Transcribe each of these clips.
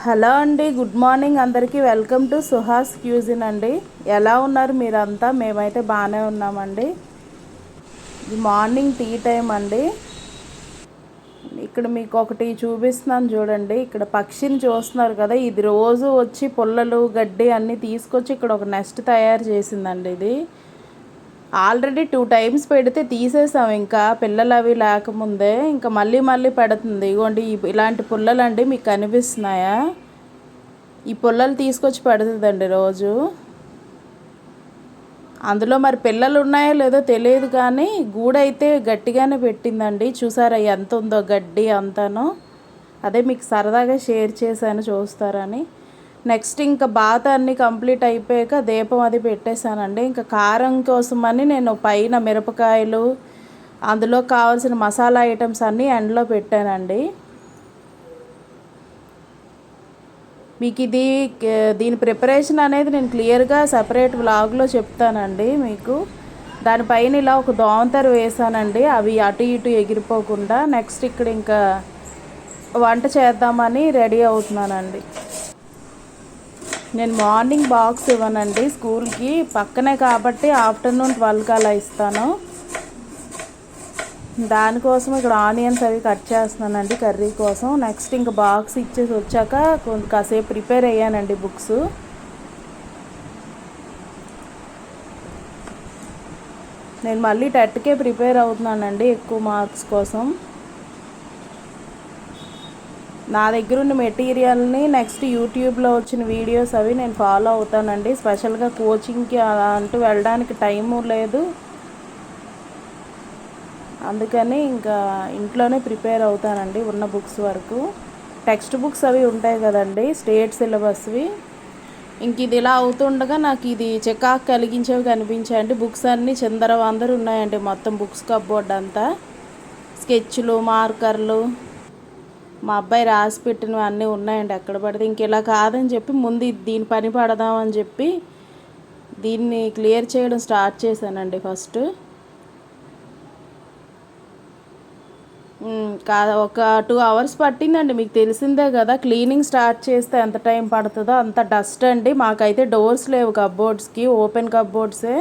Hello అండి, good morning అందరికీ. Welcome to Suhas cuisine అండి. ఎలా ఉన్నారు మీరంతా? మేమైతే బాగానే ఉన్నామండి. ఇది మార్నింగ్ టీ టైం అండి. ఇక్కడ మీకు ఒకటి చూపిస్తున్నాను చూడండి. ఇక్కడ పక్షిని చూస్తున్నారు కదా, ఇది రోజు వచ్చి పుల్లలు గడ్డి అన్నీ తీసుకొచ్చి ఇక్కడ ఒక నెస్ట్ తయారు చేసిందండి. ఇది ఆల్రెడీ 2 టైమ్స్ పెడితే తీసేసాం, ఇంకా పిల్లలు అవి లేకముందే ఇంకా మళ్ళీ మళ్ళీ పెడుతుంది. ఇగోండి ఇలాంటి పుల్లలు అండి, మీకు కనిపిస్తున్నాయా? ఈ పుల్లలు తీసుకొచ్చి పెడుతుందండి రోజు. అందులో మరి పిల్లలు ఉన్నాయో లేదో తెలియదు, కానీ గూడైతే గట్టిగానే పెట్టిందండి. చూసారా ఎంత ఉందో గడ్డి అంతాను. అదే మీకు సరదాగా షేర్ చేశాను చూస్తారని. నెక్స్ట్ ఇంకా బాత అన్నీ కంప్లీట్ అయిపోయాక దీపం అది పెట్టేశానండి. ఇంకా కారం కోసమని నేను పైన మిరపకాయలు, అందులో కావాల్సిన మసాలా ఐటమ్స్ అన్నీ ఎండలో పెట్టానండి. మీకు దీని ప్రిపరేషన్ అనేది నేను క్లియర్గా సపరేట్ వ్లాగ్లో చెప్తానండి మీకు. దానిపైన ఇలా ఒక దోమతెర వేసానండి, అవి అటు ఇటు ఎగిరిపోకుండా. నెక్స్ట్ ఇక్కడ ఇంకా వంట చేద్దామని రెడీ అవుతున్నానండి. నేను మార్నింగ్ బాక్స్ ఇవ్వనండి స్కూల్కి, పక్కనే కాబట్టి ఆఫ్టర్నూన్ 12 అలా ఇస్తాను. దానికోసం ఇక్కడ ఆనియన్స్ అవి కట్ చేస్తున్నానండి కర్రీ కోసం. నెక్స్ట్ ఇంకా బాక్స్ ఇచ్చేసి వచ్చాక కాసేపు ప్రిపేర్ అయ్యానండి బుక్స్. నేను మళ్ళీ టెట్కే ప్రిపేర్ అవుతున్నానండి ఎక్కువ మార్క్స్ కోసం. నా దగ్గర ఉన్న మెటీరియల్ని నెక్స్ట్ యూట్యూబ్లో వచ్చిన వీడియోస్ అవి నేను ఫాలో అవుతానండి. స్పెషల్గా కోచింగ్కి అలా అంటూ వెళ్ళడానికి టైము లేదు, అందుకని ఇంకా ఇంట్లోనే ప్రిపేర్ అవుతానండి ఉన్న బుక్స్ వరకు. టెక్స్ట్ బుక్స్ అవి ఉంటాయి కదండి స్టేట్ సిలబస్వి. ఇంక ఇది ఇలా అవుతుండగా నాకు ఇది చికాకు కలిగించేవి కనిపించాయండి. బుక్స్ అన్నీ చిందరవందరు ఉన్నాయండి, మొత్తం బుక్స్ కప్బోర్డ్ అంతా. స్కెచ్లు, మార్కర్లు, మా అబ్బాయి రాసి పెట్టినవి అన్నీ ఉన్నాయండి ఎక్కడ పడితే. ఇంక ఇలా కాదని చెప్పి ముందు దీని పని పడదామని చెప్పి దీన్ని క్లియర్ చేయడం స్టార్ట్ చేశానండి ఫస్ట్. ఒక 2 అవర్స్ పట్టిందండి. మీకు తెలిసిందే కదా, క్లీనింగ్ స్టార్ట్ చేస్తే ఎంత టైం పడుతుందో. అంత డస్ట్ అండి. మాకైతే డోర్స్ లేవు కప్బోర్డ్స్కి, ఓపెన్ కప్బోర్డ్సే.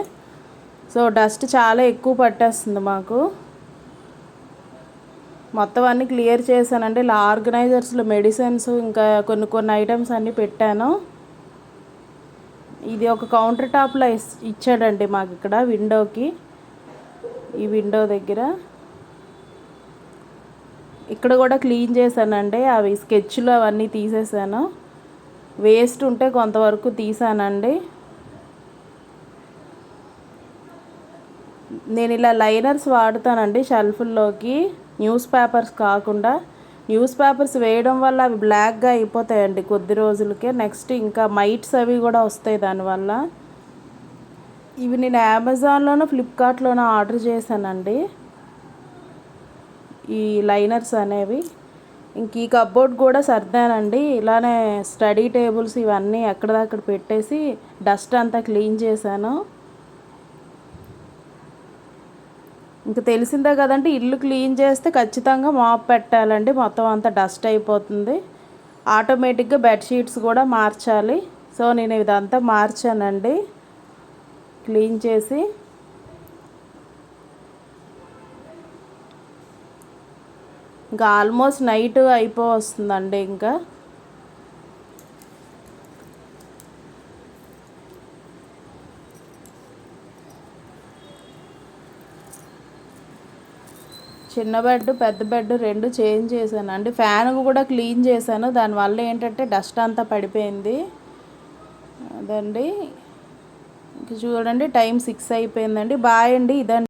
సో డస్ట్ చాలా ఎక్కువ పట్టేస్తుంది మాకు. మొత్తం అన్నీ క్లియర్ చేశానండి. ఇలా ఆర్గనైజర్స్లో మెడిసిన్స్ ఇంకా కొన్ని ఐటమ్స్ అన్నీ పెట్టాను. ఇది ఒక కౌంటర్ టాప్లో ఇచ్చాడండి మాకు ఇక్కడ విండోకి, ఈ విండో దగ్గర. ఇక్కడ కూడా క్లీన్ చేశానండి, అవి స్కెచ్లు అవన్నీ తీసేసాను. వేస్ట్ ఉంటే కొంతవరకు తీసానండి. నేను ఇలా లైనర్స్ వాడుతానండి షెల్ఫ్ల్లోకి, న్యూస్ పేపర్స్ కాకుండా. న్యూస్ పేపర్స్ వేయడం వల్ల అవి బ్లాక్గా అయిపోతాయండి కొద్ది రోజులకే. నెక్స్ట్ ఇంకా మైట్స్ అవి కూడా వస్తాయి దానివల్ల. ఇవి నేను అమెజాన్లోనూ ఫ్లిప్కార్ట్లోనూ ఆర్డర్ చేశానండి ఈ లైనర్స్ అనేవి. ఇంక ఈ కప్బోర్డ్ కూడా సర్దానండి. ఇలానే స్టడీ టేబుల్స్ ఇవన్నీ ఎక్కడిదక్కడ పెట్టేసి డస్ట్ అంతా క్లీన్ చేశాను. ఇంక తెలిసిందే కదండి, ఇల్లు క్లీన్ చేస్తే ఖచ్చితంగా మాప్ పెట్టాలండి, మొత్తం అంతా డస్ట్ అయిపోతుంది. ఆటోమేటిక్గా బెడ్షీట్స్ కూడా మార్చాలి. సో నేను ఇదంతా మార్చానండి క్లీన్ చేసి. ఇంకా ఆల్మోస్ట్ నైట్ అయిపోవస్తుందండి. ఇంకా చిన్న బెడ్ పెద్ద బెడ్ 2 చేంజ్ చేశాను అండి. ఫ్యాన్ కూడా క్లీన్ చేశాను, దానివల్ల ఏంటంటే డస్ట్ అంతా పడిపోయింది అదండి. ఇంక చూడండి టైం 6 అయిపోయిందండి. బాయ్ అండి. ఇదండి.